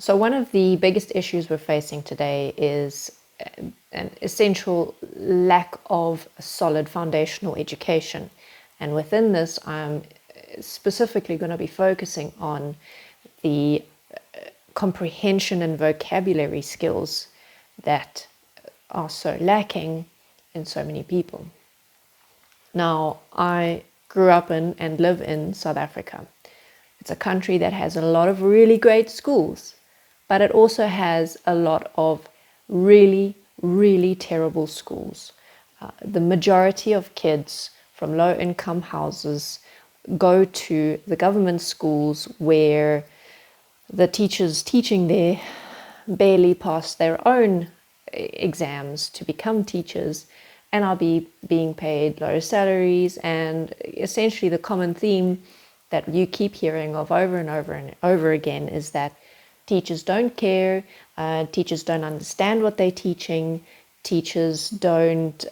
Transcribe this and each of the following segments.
So one of the biggest issues we're facing today is an essential lack of a solid foundational education. And within this, I'm specifically going to be focusing on the comprehension and vocabulary skills that are so lacking in so many people. Now, I grew up in and live in South Africa. It's a country that has a lot of really great schools, but it also has a lot of really, really terrible schools. The majority of kids from low-income houses go to the government schools where the teachers teaching there barely pass their own exams to become teachers and are being paid low salaries. And essentially the common theme that you keep hearing of over and over and over again is that teachers don't care, teachers don't understand what they're teaching, teachers don't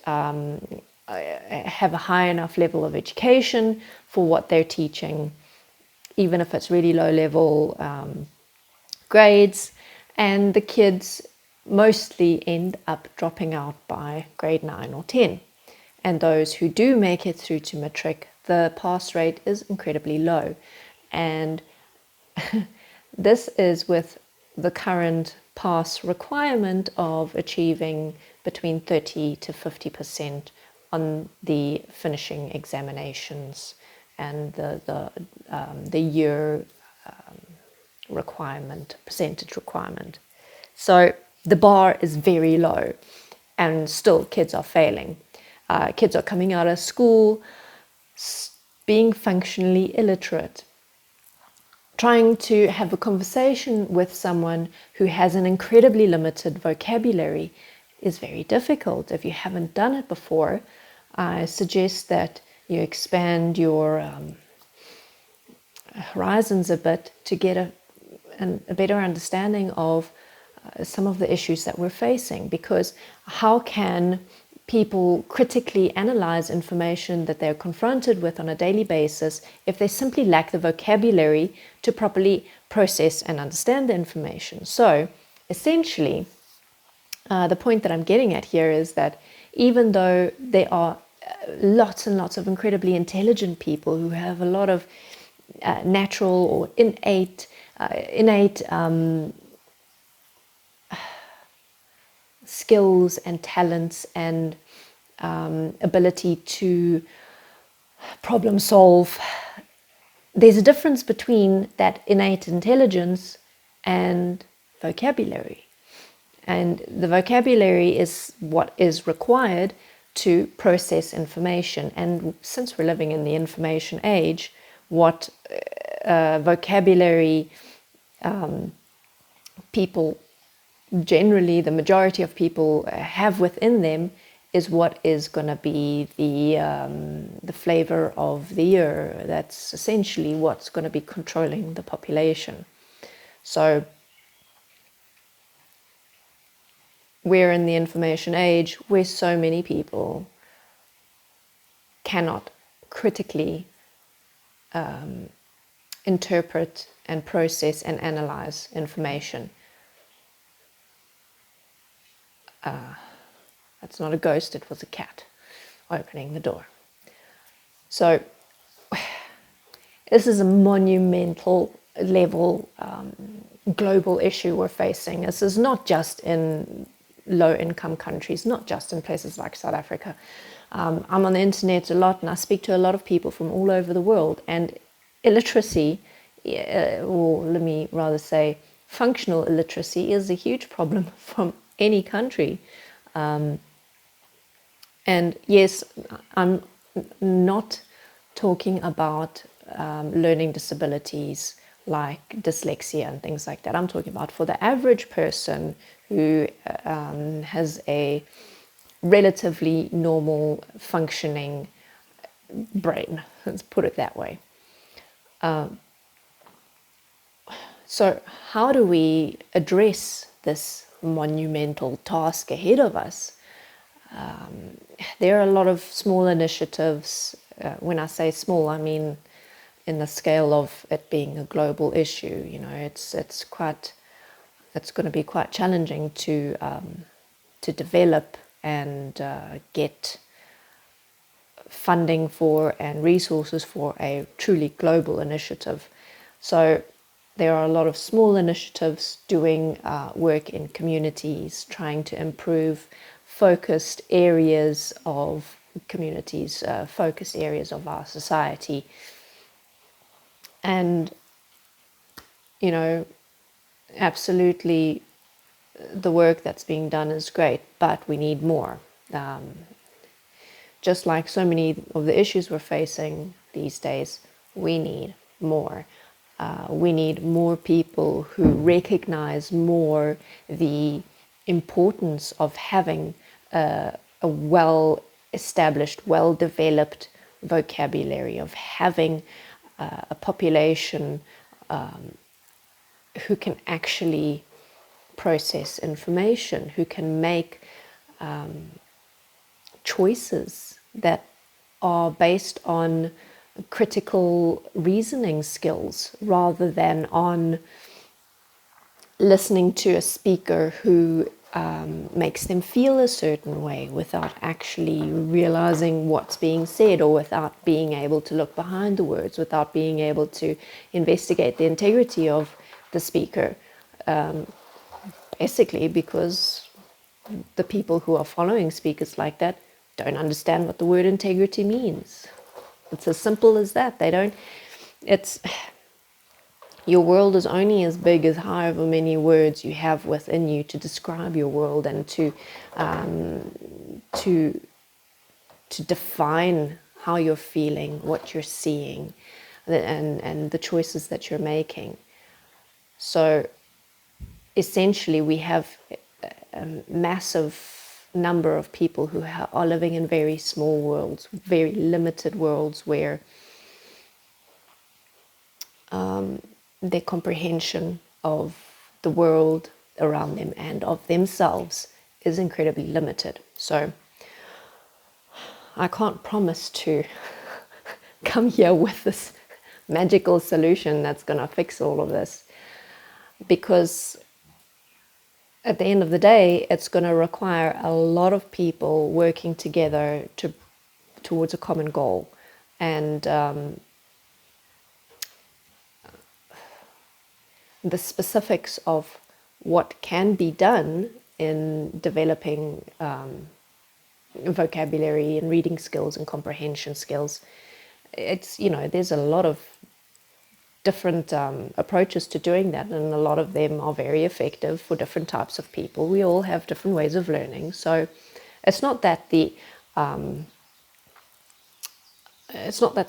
have a high enough level of education for what they're teaching, even if it's really low level grades, and the kids mostly end up dropping out by grade 9 or 10. And those who do make it through to matric, the pass rate is incredibly low. And this is with the current pass requirement of achieving between 30 to 50% on the finishing examinations and the year requirement, percentage requirement. So the bar is very low, and still kids are failing. Kids are coming out of school being functionally illiterate. Trying to have a conversation with someone who has an incredibly limited vocabulary is very difficult. If you haven't done it before, I suggest that you expand your horizons a bit to get a better understanding of some of the issues that we're facing. Because how can people critically analyze information that they're confronted with on a daily basis if they simply lack the vocabulary to properly process and understand the information? So essentially, the point that I'm getting at here is that even though there are lots and lots of incredibly intelligent people who have a lot of natural or innate skills and talents and ability to problem solve, there's a difference between that innate intelligence and vocabulary. And the vocabulary is what is required to process information. And since we're living in the information age, what vocabulary people generally, the majority of people have within them is what is going to be the flavor of the year. That's essentially what's going to be controlling the population. So we're in the information age where so many people cannot critically interpret and process and analyze information. That's not a ghost, it was a cat opening the door. So this is a monumental level global issue we're facing. This is not just in low-income countries, not just in places like South Africa. I'm on the internet a lot and I speak to a lot of people from all over the world, and illiteracy, or let me rather say functional illiteracy, is a huge problem from any country. And yes, I'm not talking about learning disabilities like dyslexia and things like that. I'm talking about for the average person who has a relatively normal functioning brain, let's put it that way. So how do we address this monumental task ahead of us? There are a lot of small initiatives. When I say small, I mean in the scale of it being a global issue. You know, it's quite it's going to be quite challenging to develop and get funding for and resources for a truly global initiative. So there are a lot of small initiatives doing work in communities, trying to improve focused areas of communities, focused areas of our society. And, you know, absolutely the work that's being done is great, but we need more. Just like so many of the issues we're facing these days, we need more. We need more people who recognize more the importance of having a well-established, well-developed vocabulary, of having a population who can actually process information, who can make choices that are based on critical reasoning skills rather than on listening to a speaker who makes them feel a certain way without actually realizing what's being said, or without being able to look behind the words, without being able to investigate the integrity of the speaker. Basically, because the people who are following speakers like that don't understand what the word integrity means. It's as simple as that. They don't. It's your world is only as big as however many words you have within you to describe your world and to define how you're feeling, what you're seeing, and the choices that you're making. So essentially, we have a massive number of people who are living in very small worlds, very limited worlds, where their comprehension of the world around them and of themselves is incredibly limited. So I can't promise to come here with this magical solution that's going to fix all of this, because at the end of the day, it's going to require a lot of people working together towards a common goal. And the specifics of what can be done in developing vocabulary and reading skills and comprehension skills, it's, you know, there's a lot of different approaches to doing that, and a lot of them are very effective for different types of people. We all have different ways of learning, so it's not that the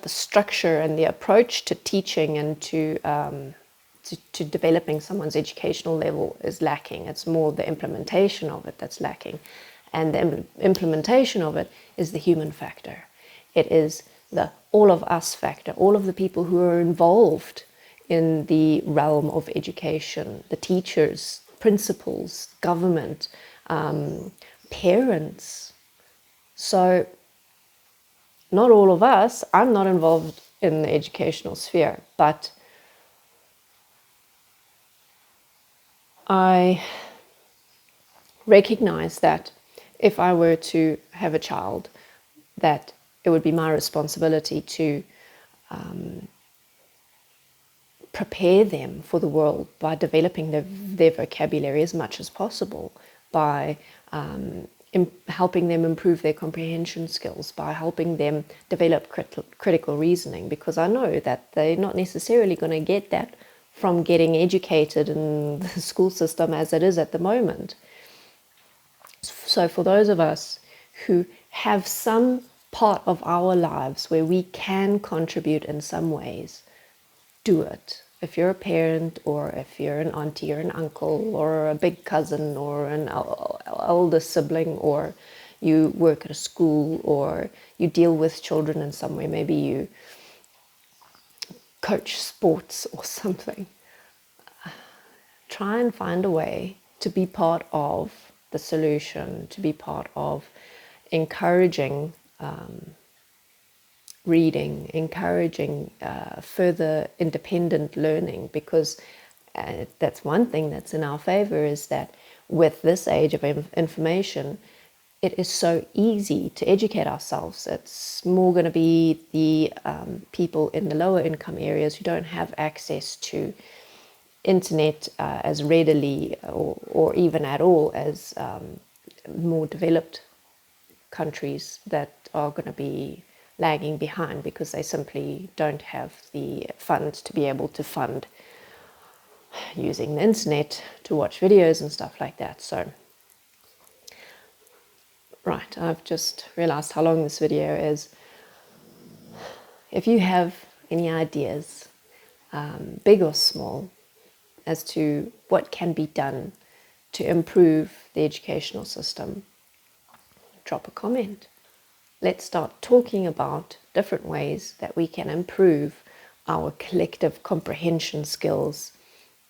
structure and the approach to teaching and to developing someone's educational level is lacking. It's more the implementation of it that's lacking, and the implementation of it is the human factor. It is the all of us factor, all of the people who are involved in the realm of education, the teachers, principals, government, parents. So not all of us, I'm not involved in the educational sphere, but I recognize that if I were to have a child, that it would be my responsibility to prepare them for the world by developing their vocabulary as much as possible, by helping them improve their comprehension skills, by helping them develop critical reasoning, because I know that they're not necessarily going to get that from getting educated in the school system as it is at the moment. So for those of us who have some part of our lives where we can contribute in some ways, do it. If you're a parent, or if you're an auntie or an uncle or a big cousin or an older sibling, or you work at a school, or you deal with children in some way, maybe you coach sports or something, try and find a way to be part of the solution, to be part of encouraging reading, encouraging further independent learning, because That's one thing that's in our favor, is that with this age of information, it is so easy to educate ourselves. It's more going to be the people in the lower income areas who don't have access to internet as readily or even at all as more developed countries that are going to be lagging behind because they simply don't have the funds to be able to fund using the internet to watch videos and stuff like that. So, right, I've just realized how long this video is. If you have any ideas, big or small, as to what can be done to improve the educational system, drop a comment. Let's start talking about different ways that we can improve our collective comprehension skills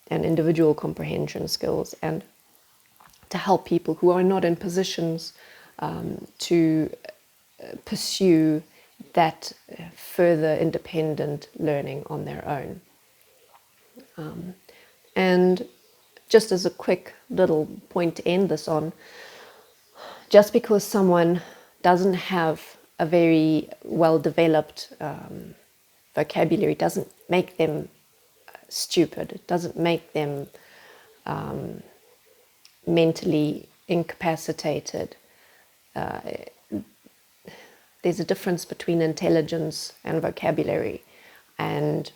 and individual comprehension skills, and to help people who are not in positions to pursue that further independent learning on their own. And just as a quick little point to end this on, just because someone doesn't have a very well-developed vocabulary doesn't make them stupid. It doesn't make them mentally incapacitated. There's a difference between intelligence and vocabulary, and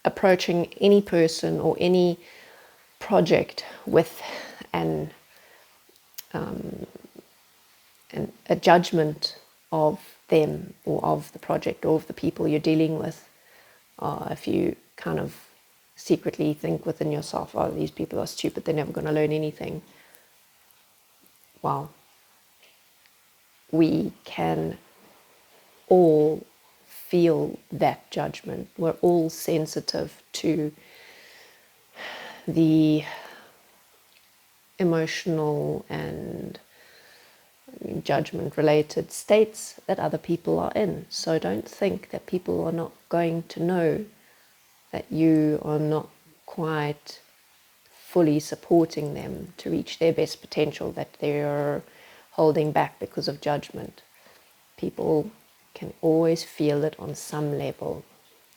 approaching any person or any project with a judgment of them or of the project or of the people you're dealing with, if you kind of secretly think within yourself, oh, these people are stupid, they're never going to learn anything. Well, we can all feel that judgment. We're all sensitive to the emotional and judgment related states that other people are in. So don't think that people are not going to know that you are not quite fully supporting them to reach their best potential, that they're holding back because of judgment. People can always feel it on some level.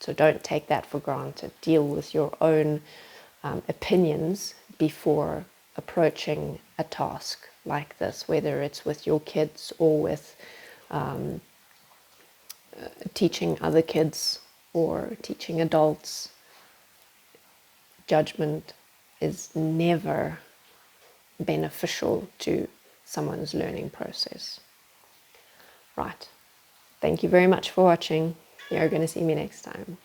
So don't take that for granted. Deal with your own opinions before approaching a task like this, whether it's with your kids or with teaching other kids or teaching adults. Judgment is never beneficial to someone's learning process. Right. Thank you very much for watching. You're going to see me next time.